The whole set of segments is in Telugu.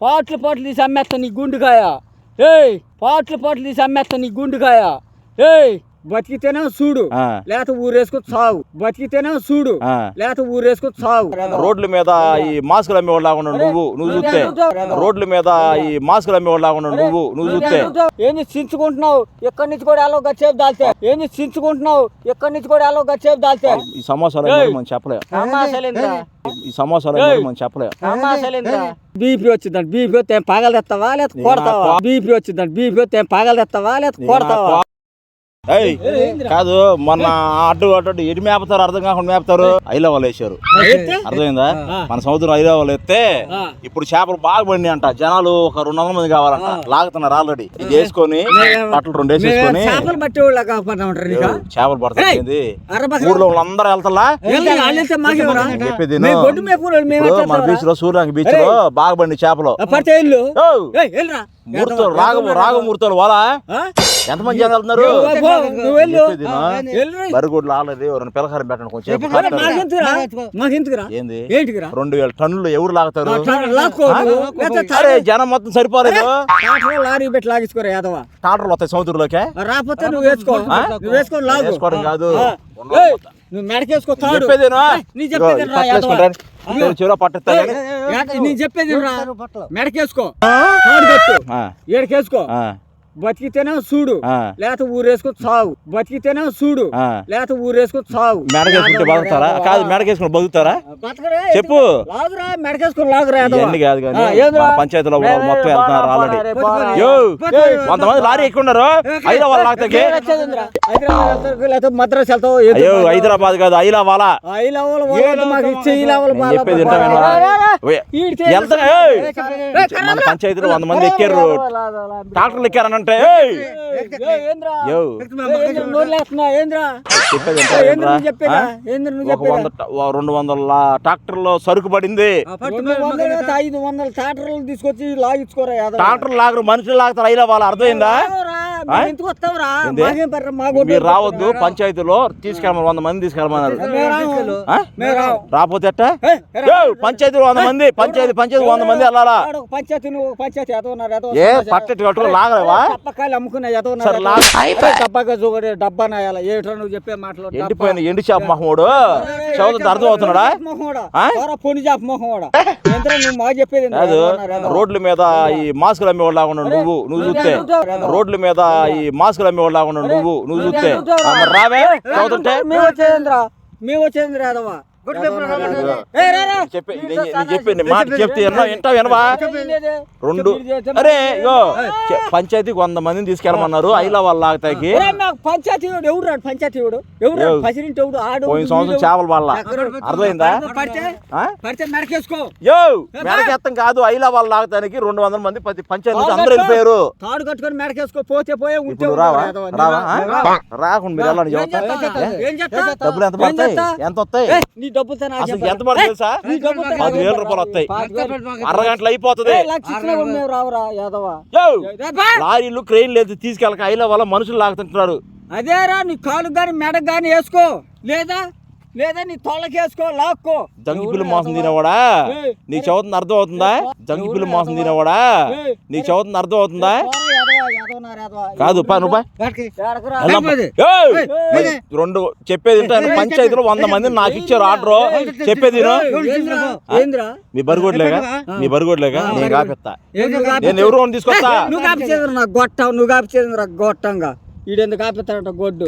పాటలు తీసి అమ్మేస్తా నీ గుండుకాయ. ఏయ్ పాటలు తీసి అమ్మేస్తా నీ గుండుకాయ. ఏయ్ బతికితేనే చూడు లేకపోతే ఊరేసుకొని సాగు. బతికితేనే చూడు లేకపోతే ఊరేసుకొని సాగు. రోడ్ల మీద ఈ మాస్కులు అమ్మేవాళ్ళు నువ్వు చూస్తే రోడ్ల మీద ఈ మాస్కులు అమ్మేవాళ్ళు నువ్వు చూస్తే ఏంది చించుకుంటున్నావు? ఎక్కడి నుంచి కూడా ఎలా గచ్చేపు దాల్తే? ఏంది చించుకుంటున్నావు? ఎక్కడి నుంచి కూడా ఎలా గచ్చేపు దాల్తే? ఈ సమోసాలు మనం చెప్పలేదు. ఈ సమోసాలు మనం చెప్పలేదు. బీపీ వచ్చిందంట. బీపీ వస్తే ఏం పగలు తెస్తావా లేదా కొడతావా? బీపీ వచ్చిందంట. బీపీ వస్తే ఏం పగలు తెస్తావా లేదా కొడతావా? కాదు మొన్న అడ్డు ఎటు మేపుతారు అర్థం కాకుండా మేపుతారు. ఐలవాళ్ళు వేసారు అర్థమైందా? మన సముద్రం ఐలవాళ్ళు ఎత్తే ఇప్పుడు చేపలు బాగా పడినాయి అంట. జనాలు ఒక 200 మంది కావాలంట. లాగుతున్నారు ఆల్రెడీ. ఇది వేసుకొని పట్టలు 2 వేసేసుకొని చేపలు పడుతుంది. ఊర్లో వాళ్ళందరూ వెళ్తా చెప్పేది. మన బీచ్ లో సూర్యాంగ బీచ్ లో బాగా పడిన చేపలు మూర్తులు రాగమూర్తులు వాళ్ళ ఎంతమంది జనం వెళ్తున్నారు? బరిగొడ్లు ఆల్రెడీ 2 పిల్లకారం పెట్టండి కొంచెం. 2000 టన్నులు ఎవరు లాగుతారు? అరే జనం మొత్తం సరిపోలేదు. లారీ పెట్టి లాగించుకోరా యాదవా. టాటర్లు వస్తాయి సముద్రంలోకే. రాకపోతే నువ్వు వేసుకోవడం కాదు, నువ్వు మెడకేసుకో. చెప్పేది మెడకేసుకో, ఏడకేసుకో. బతికితేనే చూడు లేకపోతే ఊరేసుకొని సాగు. బతికితేనే చూడు లేకపోతే ఊరేసుకొని సాగు. మెడకేసుకుంటే బతుకుతారా? కాదు మెడకేసుకుని బతుకుతారా చెప్పు. లాగురా మెడకేసుకొని లాగురా. కాదు కానీ పంచాయతీలో మొత్తం వెళ్తున్నారు ఆల్రెడీ. 100 మంది లారీ ఎక్కున్నారు. హైదరాబాద్ లాగుతాకి మద్రాసు వెళ్తావు. అయ్యో హైదరాబాద్ కాదు ఐలావాలా. చెప్పేది మన పంచాయతీలో 100 మంది ఎక్కారు. డాక్టర్లు ఎక్కారని అంటే 200 ట్రాక్టర్లో సరుకు పడింది. 500 ట్రాక్టర్లు తీసుకొచ్చి లాగించుకోరా. ట్రాక్టర్ లాగరు, మనుషులు లాగుతారు. అయినా వాళ్ళు అర్థమైందా? మీరు రావద్దు. పంచాయతీలో తీసుకెళ్ళమని 100 మంది తీసుకెళ్ళమన్నారు. రాకపోతే ఎట్టా? పంచాయతీలో 100 మంది పంచాయతీ 100 మంది వెళ్ళాలా? ఏ పట్టెట్టు కట్టుకో లాగలేవా? ఎండిపోయిన ఎండి చేప మొహముడు చదువుతుంది అర్థం అవుతున్నాడా? రోడ్ల మీద ఈ మాస్కులు అమ్మేవాళ్ళు నువ్వు చూస్తే రోడ్ల మీద ఈ మాస్కులు అమ్మేవాళ్ళు నువ్వు చూస్తే రావే చదువుతుంటే మేము వచ్చేది రాదవా. చెప్పి మాట చెప్తే వింటా వినవా? 2 అరే ఇగో పంచాయతీకి 100 మందిని తీసుకెళ్ళమన్నారు. ఐలా వాళ్ళ లాగతాకి పంచాయతీ పోయిన సంవత్సరం చేపలు వాళ్ళ అర్థమైందా? మెడకెత్తం కాదు. ఐలా వాళ్ళ లాగతానికి 200 మంది పంచాయతీ అందరూ వెళ్ళిపోయారు. తాడు కట్టుకొని మెడకేసుకో పోతే పోయే. రాకుండా మీరు వెళ్ళండి. డబ్బులు ఎంత పడతాయి? ఎంత వస్తాయి? అసలు ఎంత పడుతుంది తెలుసా? 10,000 రూపాయలు వస్తాయి. అరగంటలు అయిపోతుంది. లారీలు క్రెయిన్ లేదు తీసుకెళ్ళక ఐలా వాళ్ళ మనుషులు లాగుతుంటున్నారు. అదేరా నీ కాలు గాని మెడకు గాని వేసుకో, లేదా నీ తోళ్ళకి వేసుకో, లాక్కో. జంగి పిల్లి మోసం తినేవాడా? నీ చదువుతుంది అర్థం అవుతుందా? జంగి పిల్లి మోసం తినేవాడా? నీ చదువుతుంది అర్థం అవుతుందా? కాదు నువ్వు 2 చెప్పేది పంచాయతీలో 100 మంది నాకు ఇచ్చారు ఆర్డర్. చెప్పేది మీ బరిగొడ్లేగా నేను కాపిస్తా. నేను ఎవరు తీసుకొస్తా? నువ్వు కాపిచేది గొట్టంగా ఈడెందుకు కాపిస్తాడంట గొడ్డు.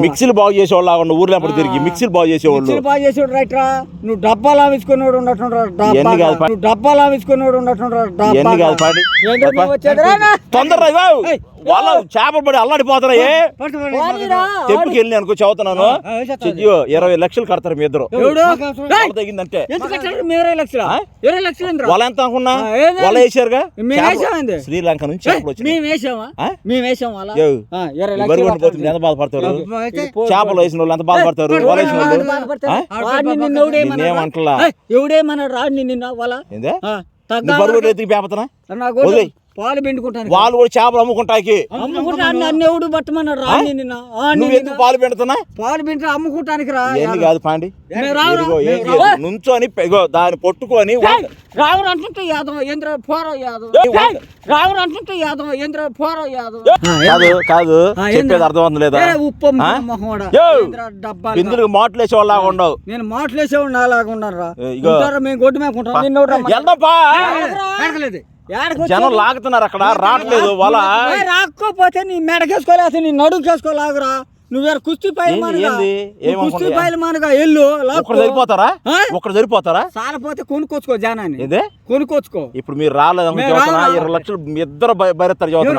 మిక్సీలు బాగు చేసేవాళ్ళు ఊర్లో అప్పుడు తిరిగి మిక్సీలు బాగు చేసేవాళ్ళు. బాగు చేసేవాడు రైట్ రా. నువ్వు డబ్బాలు ఆవించుకున్నాడు ఉన్నట్టు తొందరగా వాళ్ళ చేపలు పడి అల్లాడిపోతున్నాయి. తెప్పుకి వెళ్ళి అనుకో చదువుతున్నాను. 20 లక్షలు కడతారు మీ ఇద్దరు. తగ్గిందంటే వాళ్ళ ఎంత అనుకున్నా వాళ్ళ వేసారుగా. శ్రీలంక నుంచి ఎంత బాధపడతారు? చేపలు వేసిన వాళ్ళు ఎంత బాధపడతారు? వాళ్ళు వేసిన వాళ్ళు ఏమంటలా. ఎవడేమన్నాడు రా నిన్న వాళ్ళ బరువు ఎత్తికి పేపతనా పాలు పిండుకుంటాను వాళ్ళు కూడా చేపలు అమ్ముకుంటాకి అన్ని ఎవడు పట్టమన్నాడు రా నువ్వు ఎందుకు పాలు పిండుతున్నా పాలు పిండి అమ్ముకుంటానికి రా ఏంది కాదు పాండి నుంచొని దాన్ని పట్టుకొని రావురు అంటుంటే యాదవ్ ఏంద్ర పోరా యాదవ్ రావురు అంటుంటే యాదవ్ ఏంద్ర పోరా యాదవ్ కాదు చెప్పేది అర్థం లేదా ఉప్పు ఇందులో మాటలు వేసేవాళ్ళగా ఉండవు నేను మాటలు వేసేవాడు అలాగా ఉన్నాను రా మేము గొడ్డు మేపుకుంటాం జనం లాగుతున్నారు అక్కడ రావట్లేదు వాళ్ళ రాకపోతే నీ మెడకేసుకోలేదు నీ నడుకేసుకోలాగురా నువ్వేరు కుస్తీ పాయలు మనగా ఎల్లు సరిపోతారా ఒక్కడ సరిపోతారా సాలపోతే కొనుక్కోచుకో జనాన్ని ఇదే కొనుక్కోచుకో ఇప్పుడు మీరు రాలేదు 20 లక్షలు ఇద్దరు భరిస్తారు 20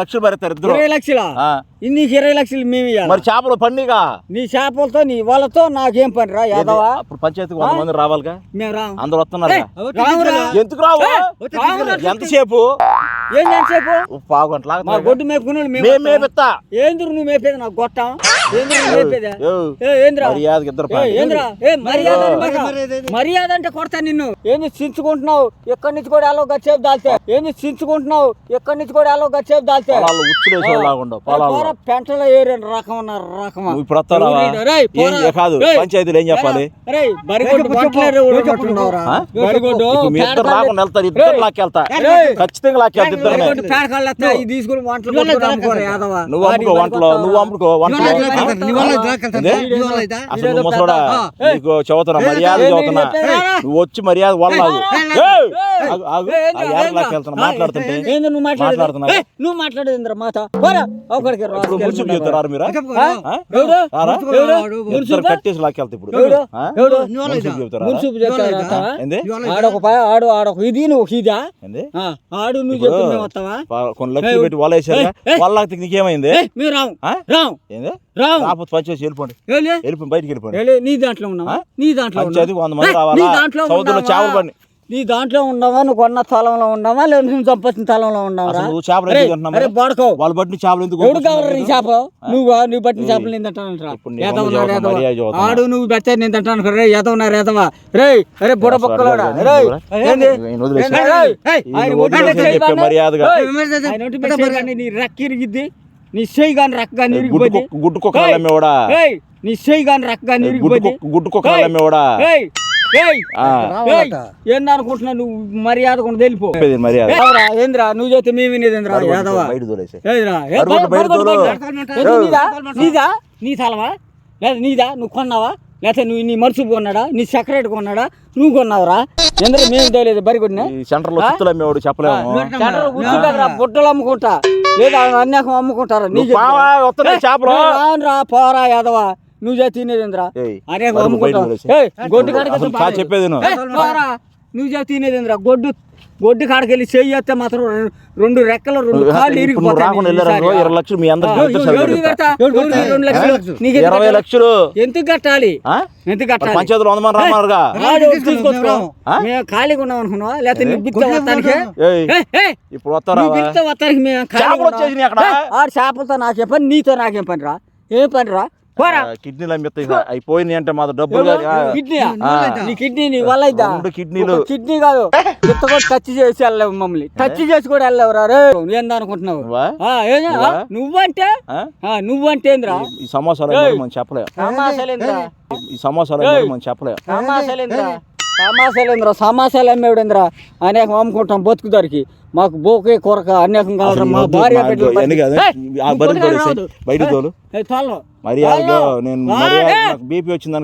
లక్షలు భరిస్తారు ఇద్దరు 20 లక్షల నీకు 20 లక్షలు మేము మరి చేపలు పండిగా నీ చేపలతో నీ వాళ్ళతో నాకేం పని రా యాదవ ఇప్పుడు పంచాయతీకి 100 మంది రావాలిగా మేము రా అందరు వస్తున్నారు ఎందుకు రావు ఎంతసేపు ఎంతసేపు పావు గంటల గొడ్డు మేపుకుని మేపిస్తా ఏంద్రు నువ్వు మేపేది నాకు గొట్టం మర్యాద అంటే కొడతా నిన్ను ఏంది చించుకుంటున్నావు ఎక్కడి నుంచి కూడా ఎలా గచ్చేపు దాల్తే ఏంది చించుకుంటున్నావు ఎక్కడి నుంచి కూడా ఎలా గచ్చేపు దాల్తే పెంటలో ఏరే రకం రకం కాదు పంచాయతీలు ఏం చెప్పాలి ఖచ్చితంగా తీసుకుని నువ్వు అమ్ముకో వంటలో నువ్వు అమ్ముకో వంటలో అసలు నువ్వు ముసలోడా నీకు చదువుతున్నా మర్యాద చదువుతున్నా నువ్వు వచ్చి మర్యాద వాళ్ళ మాట్లాడుతుంటే నువ్వు మాట్లాడేది మాట మున్సిపల్ చెప్తారా మీరు కట్టేసి లాక్కెళ్తా ఇప్పుడు ఆడొక ఇది నువ్వు ఇదా ఆడు నువ్వు చెప్తావా కొన్ని లక్షలు పెట్టి వాళ్ళు వేసారు వాళ్ళకి నీకేమైంది రాకపోతే పంచాయతీ వెళ్ళిపోండి బయటికి వెళ్ళిపోండి నీ దాంట్లో ఉన్నావా నీ దాంట్లో పంచాయతీ 100 మంది రావాలి సముద్రంలో చేపలు పండి నీ దాంట్లో ఉన్నావా నువ్వు కొన్న స్థలంలో ఉన్నావా లేదా నువ్వు చంపాల్సిన స్థలంలో ఉన్నావా బాడుకో వాళ్ళు పట్టిన చేపలు ఎందుకు ఎవడు కావాలి నీ చేప నువ్వు పట్టిన చేపలు నేను తింటాను ఆడు నువ్వు పెట్టే నేను తింటాను రే ఎదవన్నారు ఎదవా రే అరే బుడ బొక్కలోడా నీ రక్కిరిగిద్ది నీ చెయ్యి కానీ రక్క కానీ గుడ్డుకోడా నీ చెయ్యి కానీ రక్క కానీ గుడ్డుకోడా ఏందనుకుంటున్నా నువ్వు మర్యాద కూడా తెలిపో ఏంద్రా నువ్వు చేస్తే మేము వినేదేంద్రా నీదా నీ తలవా లేదా నీదా నువ్వు కొన్నావా లేకపోతే నువ్వు నీ మనుషు కొన్నాడా నీ సెక్రటరీ కొన్నాడా నువ్వు కొన్నావురా ఎందుకు మేము తెలియదు బరిగొడ్డిన బుట్టలు అమ్ముకుంటా లేదా అన్యాకం అమ్ముకుంటారా రా పోరా యాదవా నువ్వు చేసి తినేదేంద్రా అనేక గొడ్డు కాడికి చెప్పేది నువ్వు చేసి తినేదేంద్రా గొడ్డు కాడికి వెళ్ళి చెయ్యి మాత్రం 2 రెక్కలు 2 కాళ్ళు ఇరిగిపోతాయి 20 లక్షలు మీ అందరికి 20 లక్షలు ఎందుకు కట్టాలి పంచాయతీలో 100 మంది రామారుగా మేము ఖాళీగా ఉన్నాం అనుకున్నావా లేకపోతే నీ బిత్త వస్తానికి ఇప్పుడు వస్తానికి మేము ఆడు చేపలతో నాకేం పని నీతో నాకేం పని రా ఏం పని రా కిడ్నీలు అయిపోయినాయి అంటే మాత్రం డబ్బులు కిడ్నీ నీ వల్ల కిడ్నీలు కిడ్నీ కాదు టచ్ చేసి వెళ్ళలేవు మమ్మల్ని టచ్ చేసి కూడా వెళ్ళేవరా రే ఏందనుకుంటున్నావు నువ్వంటే ఏంద్రా ఈ సమోసాలు మనం చెప్పలేము ఈ సమోసాలు మనం చెప్పలేము సమాసాలు అమ్మేవిడేంద్రా అనేకం అమ్ముకుంటాం బతుకుదారికి మాకు బోకే కొరక అనేకం కావాలి మా భార్య బయట తోలు బీపీ వచ్చింది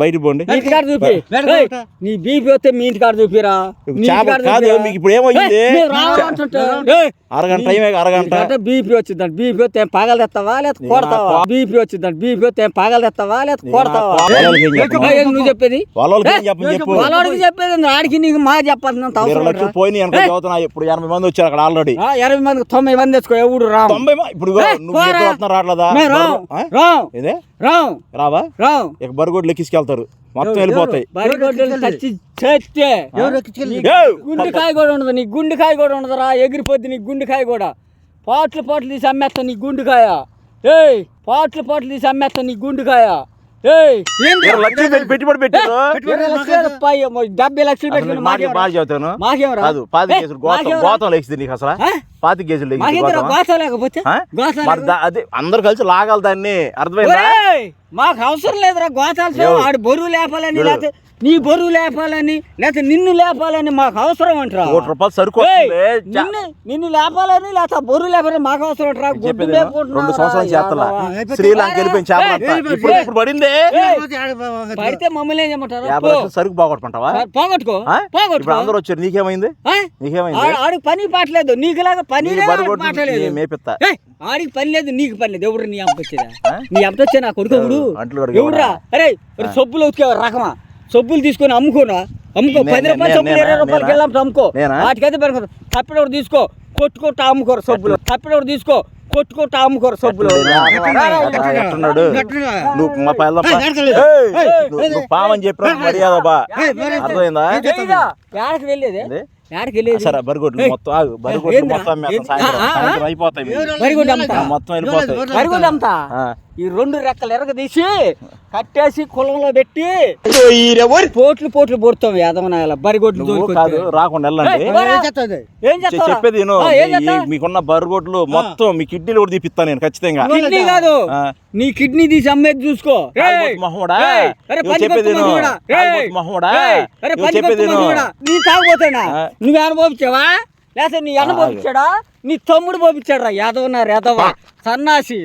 బయట పోండి నీ బీపీ వస్తే మీ ఇంటి కాడ చూపిరా ఇప్పుడు ఏమైంది అరగంట బీపీ వచ్చిందంట బీపీ వస్తే పగలు తెస్తావా లేదా కొడతావా బీపీ వచ్చిందంట బీపీ వస్తే పగలు తెస్తావా లేదా కొడతావా నువ్వు చెప్పేది వాళ్ళకి చెప్పేది ఆడికి నీకు మా చెప్పాల్సినంత అవసరం పోయినాయి ఇప్పుడు 80 మంది వచ్చారు అక్కడ ఆల్రెడీ 80 మంది 90 మంది తెచ్చుకో ఎవడు రా 90 ఇప్పుడు రావట్లేదా రావా ఇక బరిగొడ్లు ఎక్కించుకెళ్తారు మొత్తం వెళ్ళిపోతాయి గుండెకాయ కూడా ఉండదు నీ గుండెకాయ కూడా ఉండదురా ఎగిరిపోద్ది నీ గుండెకాయ కూడా పాటలు తీసి అమ్మేస్తా నీ గుండెకాయ పాటలు తీసి అమ్మేస్తా నీ గుండెకాయ ఏయ్, 20 లక్షలు పెట్టి పెట్టుబడి పెట్టారు 20 లక్షలు 70 లక్షలు పెట్టుకుని బాగా చదువుతాను మాకేం రా కాదు 5 కేసులు గోతం లేచింది నీకు అసలు 5 కేసులు మాకేంద్ర గోత లేకపోతే అదే అందరు కలిసి లాగాలి దాన్ని అర్థమైందా మాకు అవసరం లేదురా గోతాలు ఆడు బరువు లేపాలని లేకపోతే నీ బరువు లేపాలని లేకపోతే నిన్ను లేపాలని మాకు అవసరం అంటారా ₹1 రూపాయలు సరుకు నిన్ను లేపాలని లేకపోతే బరువు లేపాలని మాకు అవసరం అంటారా 2 సంవత్సరాలు చేస్తలా శ్రీలంక వెళ్ళిపోయిన చేపలు ఇప్పుడు పడింది పడితే మమ్మల్ని ఏం చేయమంటారు 50 లక్షలు సరుకు బాగొట్టుకుంటావా పోగొట్టుకో ఇప్పుడు అందరూ వచ్చారు నీకేమైంది ఆడికి పని పాటలేదు నీకులాగా పని పాటలేదు మేపిస్తా ఆడికి పని లేదు నీకు పని లేదు ఎవరు నీ అమ్మ వచ్చేదా నీ అమ్మ వచ్చే నా కొడుకు ఎవరురా అరే సబ్బులు ఉతికే రకమా సబ్బులు తీసుకొని అమ్ముకో 10 రూపాయలు సబ్బులు 20 రూపాయలకి వెళ్ళాం అమ్ముకో వాటికైతే పెరుగుతుంది తప్పినప్పుడు తీసుకో కొట్టుకుంటా అమ్ముకోరు సబ్బులు తప్పినప్పుడు తీసుకో కొట్టుకుంటా అమ్ముకోరు సబ్బులు నువ్వు పావని చెప్పిన మర్యాద బా అర్థమైందా ఏడకి వెళ్ళేది ఏడకి వెళ్ళేది సరే బరిగొడ్లు మొత్తం బరిగొడ్లు మొత్తం సాయంత్రం అయిపోతాయి బరిగొడ్డు అమ్ముతా మొత్తం వెళ్ళిపోతాయి బరిగొడ్డు అమ్ముతా ఈ 2 రెక్కలు ఎరగదీసి కట్టేసి కులంలో పెట్టి పోట్లు పొడతాం యాదవనాయాల బరిగొడ్లు కాదు రాకుండా వెళ్ళండి ఏం చేస్తావు చెప్పేది మీకున్న బరిగొడ్లు మొత్తం మీ కిడ్నీలు కూడా తీపిస్తాను నేను ఖచ్చితంగా కిడ్నీ కాదు నీ కిడ్నీ తీసి అమ్మేది చూసుకో మహోడా చెప్పేది మహోడా చెప్పేది నీ తాగుపోతానా నువ్వు అనుభవించావా లేకపోతే నీ అనుభవించాడా నీ తమ్ముడు పంపించాడు రా యాదవ యాదవ సన్నాసి